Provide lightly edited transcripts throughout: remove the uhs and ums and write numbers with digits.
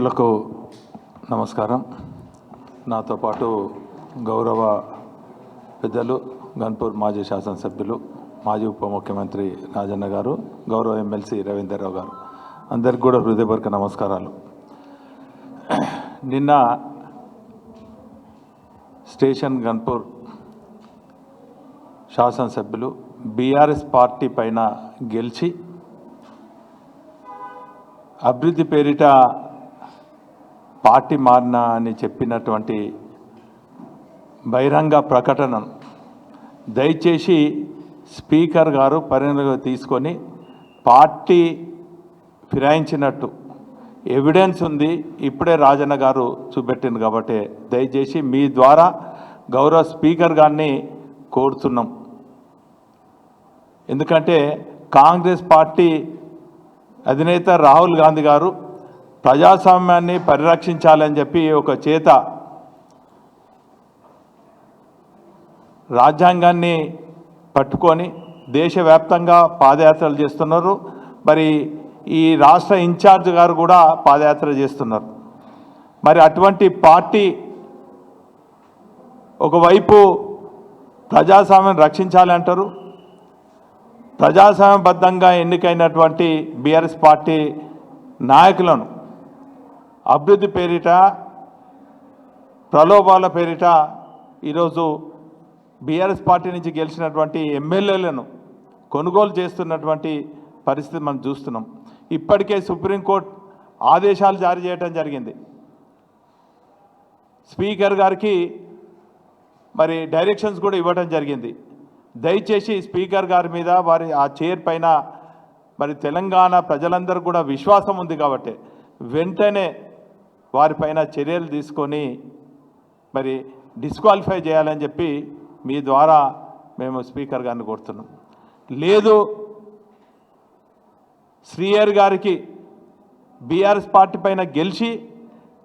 లకు నమస్కారం. నాతో పాటు గౌరవ పెద్దలు గన్పూర్ మాజీ శాసనసభ్యులు మాజీ ఉప ముఖ్యమంత్రి రాజన్న గారు, గౌరవ ఎమ్మెల్సీ రవీందర్రావు గారు, అందరికి కూడా హృదయపూర్వక నమస్కారాలు. నిన్న స్టేషన్ గన్పూర్ శాసనసభ్యులు బీఆర్ఎస్ పార్టీ పైన గెలిచి అభివృద్ధి పేరిట పార్టీ మారిన అని చెప్పినటువంటి బహిరంగ ప్రకటనను దయచేసి స్పీకర్ గారు పరిగణలోకి తీసుకొని పార్టీ ఫిరాయించినట్టు ఎవిడెన్స్ ఉంది, ఇప్పుడే రాజన్న గారు చూపెట్టింది కాబట్టి దయచేసి మీ ద్వారా గౌరవ స్పీకర్ గారిని కోరుతున్నాం. ఎందుకంటే కాంగ్రెస్ పార్టీ అధినేత రాహుల్ గాంధీ గారు ప్రజాస్వామ్యాన్ని పరిరక్షించాలని చెప్పి ఒక చేత రాజ్యాంగాన్ని పట్టుకొని దేశవ్యాప్తంగా పాదయాత్రలు చేస్తున్నారు. మరి ఈ రాష్ట్ర ఇన్ఛార్జ్ గారు కూడా పాదయాత్ర చేస్తున్నారు. మరి అటువంటి పార్టీ ఒకవైపు ప్రజాస్వామ్యం రక్షించాలి అంటారు, ప్రజాస్వామ్యబద్ధంగా ఎన్నికైనటువంటి బీఆర్ఎస్ పార్టీ నాయకులను అభివృద్ధి పేరిట ప్రలోభాల పేరిట ఈరోజు బీఆర్ఎస్ పార్టీ నుంచి గెలిచినటువంటి ఎమ్మెల్యేలను కొనుగోలు చేస్తున్నటువంటి పరిస్థితి మనం చూస్తున్నాం. ఇప్పటికే సుప్రీంకోర్టు ఆదేశాలు జారీ చేయడం జరిగింది. స్పీకర్ గారికి మరి డైరెక్షన్స్ కూడా ఇవ్వడం జరిగింది. దయచేసి స్పీకర్ గారి మీద వారి ఆ చైర్ పైన మరి తెలంగాణ ప్రజలందరూ కూడా విశ్వాసం ఉంది కాబట్టి వెంటనే వారిపైన చర్యలు తీసుకొని మరి డిస్క్వాలిఫై చేయాలని చెప్పి మీ ద్వారా మేము స్పీకర్ గారిని కోరుతున్నాం. లేదు శ్రీయర్ గారికి బీఆర్ఎస్ పార్టీ పైన గెలిచి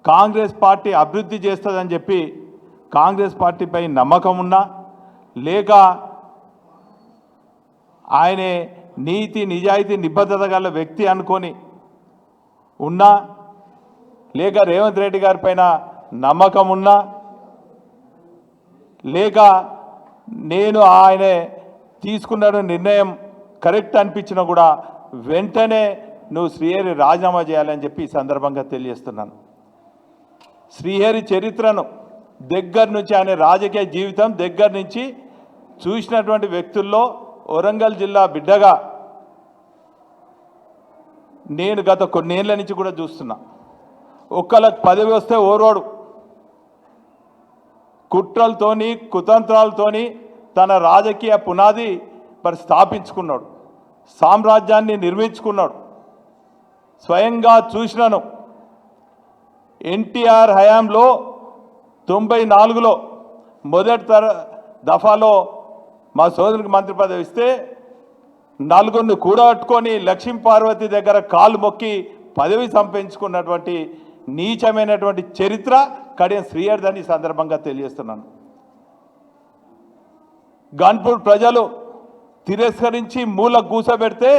కాంగ్రెస్ పార్టీ అభివృద్ధి చేస్తుందని చెప్పి కాంగ్రెస్ పార్టీపై నమ్మకం ఉన్నా, లేక ఆయనే నీతి నిజాయితీ నిబద్ధత గల వ్యక్తి అనుకొని ఉన్నా, లేక రేవంత్ రెడ్డి గారి పైన నమ్మకం ఉన్నా, లేక నేను ఆయనే తీసుకున్న నిర్ణయం కరెక్ట్ అనిపించినా కూడా వెంటనే నువ్వు శ్రీహరి రాజీనామా చేయాలని చెప్పి ఈ సందర్భంగా తెలియజేస్తున్నాను. శ్రీహరి చరిత్రను దగ్గర నుంచి, ఆయన రాజకీయ జీవితం దగ్గర నుంచి చూసినటువంటి వ్యక్తుల్లో వరంగల్ జిల్లా బిడ్డగా నేను గత కొన్నేళ్ల నుంచి కూడా చూస్తున్నా. ఒక్కళ్ళకి పదవి వస్తే ఓరోడు కుట్రలతోని కుతంత్రాలతోని తన రాజకీయ పునాది మరి స్థాపించుకున్నాడు, సామ్రాజ్యాన్ని నిర్మించుకున్నాడు. స్వయంగా చూసినాను. ఎన్టీఆర్ హయాంలో 94లో మొదటి దఫాలో మా సోదరునికి మంత్రి పదవి ఇస్తే నలుగురిని కూడగట్టుకొని లక్ష్మీ పార్వతి దగ్గర కాలు మొక్కి పదవి సంపాదించుకున్నటువంటి నీచమైనటువంటి చరిత్ర కడియం శ్రీహరిదని ఈ సందర్భంగా తెలియజేస్తున్నాను. గన్పూర్ ప్రజలు తిరస్కరించి మూల కూసబెడితే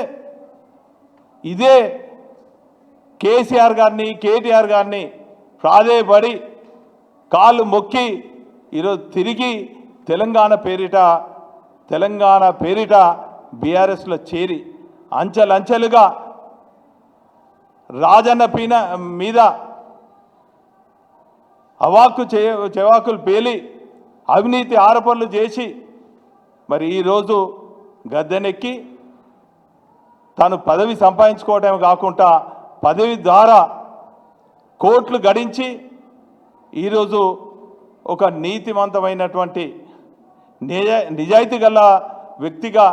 ఇదే కేసీఆర్ గారిని కేటీఆర్ గారిని ప్రాధేయపడి కాళ్ళు మొక్కి ఈరోజు తిరిగి తెలంగాణ పేరిట బీఆర్ఎస్లో చేరి అంచెలంచెలుగా రాజన్న మీద చెవాకులు పేలి అవినీతి ఆరోపణలు చేసి మరి ఈరోజు గద్దెనెక్కి తాను పదవి సంపాదించుకోవడమే కాకుండా పదవి ద్వారా కోట్లు గడించి ఈరోజు ఒక నీతివంతమైనటువంటి నిజాయితీ గల వ్యక్తిగా,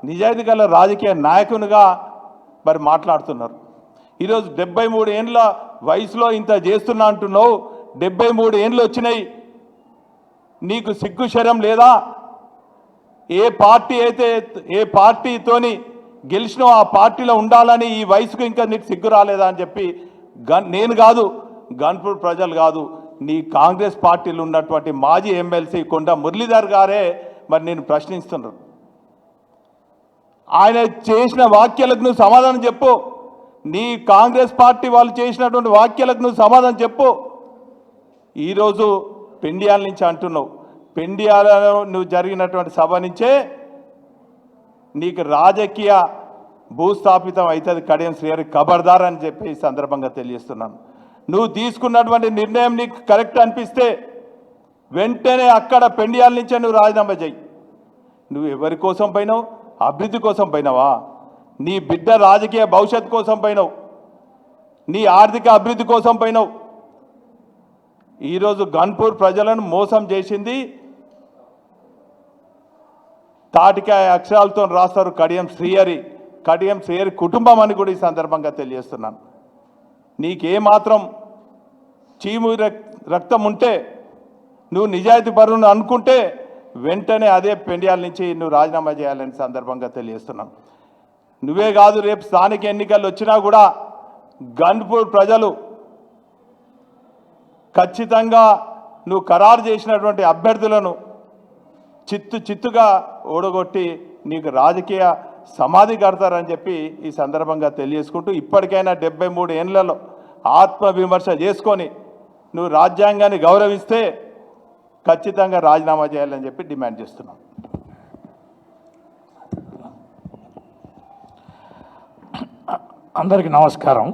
నిజాయితీ గల రాజకీయ నాయకునిగా మరి మాట్లాడుతున్నారు. ఈరోజు 73 ఏండ్ల వయసులో ఇంత చేస్తున్నా అంటున్నావు. 73 ఏండ్లు వచ్చినాయి, నీకు సిగ్గు శరం లేదా? ఏ పార్టీతోని గెలిచినో ఆ పార్టీలో ఉండాలని ఈ వయసుకు ఇంకా నీకు సిగ్గు రాలేదా అని చెప్పి నేను కాదు, గన్పూర్ ప్రజలు కాదు, నీ కాంగ్రెస్ పార్టీలో ఉన్నటువంటి మాజీ ఎమ్మెల్సీ కొండ మురళీధర్ గారే మరి నేను ప్రశ్నిస్తున్నారు. ఆయన చేసిన వ్యాఖ్యలకు నువ్వు సమాధానం చెప్పు. నీ కాంగ్రెస్ పార్టీ వాళ్ళు చేసినటువంటి వ్యాఖ్యలకు నువ్వు సమాధానం చెప్పు. ఈరోజు పెండియాల నుంచి అంటున్నావు, పెండియాలలో నువ్వు జరిగినటువంటి సభ నుంచే నీకు రాజకీయ భూస్థాపితం అవుతుంది కడియం శ్రీహరి, ఖబర్దార్ అని చెప్పి ఈ సందర్భంగా తెలియజేస్తున్నాను. నువ్వు తీసుకున్నటువంటి నిర్ణయం నీకు కరెక్ట్ అనిపిస్తే వెంటనే అక్కడ పెండియాల నుంచే నువ్వు రాజీనామా చేయి. నువ్వు ఎవరి కోసం పోయినావు? అభివృద్ధి కోసం పోయినావా? నీ బిడ్డ రాజకీయ భవిష్యత్తు కోసం పోయినావు, నీ ఆర్థిక అభివృద్ధి కోసం పోయినావు. ఈరోజు గన్పూర్ ప్రజలను మోసం చేసింది తాటికాయ అక్షరాలతో రాస్తారు కడియం శ్రీహరి కుటుంబం అని కూడా ఈ సందర్భంగా తెలియజేస్తున్నాను. నీకేమాత్రం చీము రక్తం ఉంటే, నువ్వు నిజాయితీ పరువును అనుకుంటే వెంటనే అదే పెండియాల నుంచి నువ్వు రాజీనామా చేయాలని సందర్భంగా తెలియజేస్తున్నాను. నువ్వే కాదు, రేపు స్థానిక ఎన్నికలు వచ్చినా కూడా గన్పూర్ ప్రజలు ఖచ్చితంగా నువ్వు ఖరారు చేసినటువంటి అభ్యర్థులను చిత్తుగా ఓడగొట్టి నీకు రాజకీయ సమాధి కడతారని చెప్పి ఈ సందర్భంగా తెలియజేసుకుంటూ, ఇప్పటికైనా 73 ఏళ్లలో ఆత్మవిమర్శ చేసుకొని నువ్వు రాజ్యాంగాన్ని గౌరవిస్తే ఖచ్చితంగా రాజీనామా చేయాలని చెప్పి డిమాండ్ చేస్తున్నాం. అందరికీ నమస్కారం.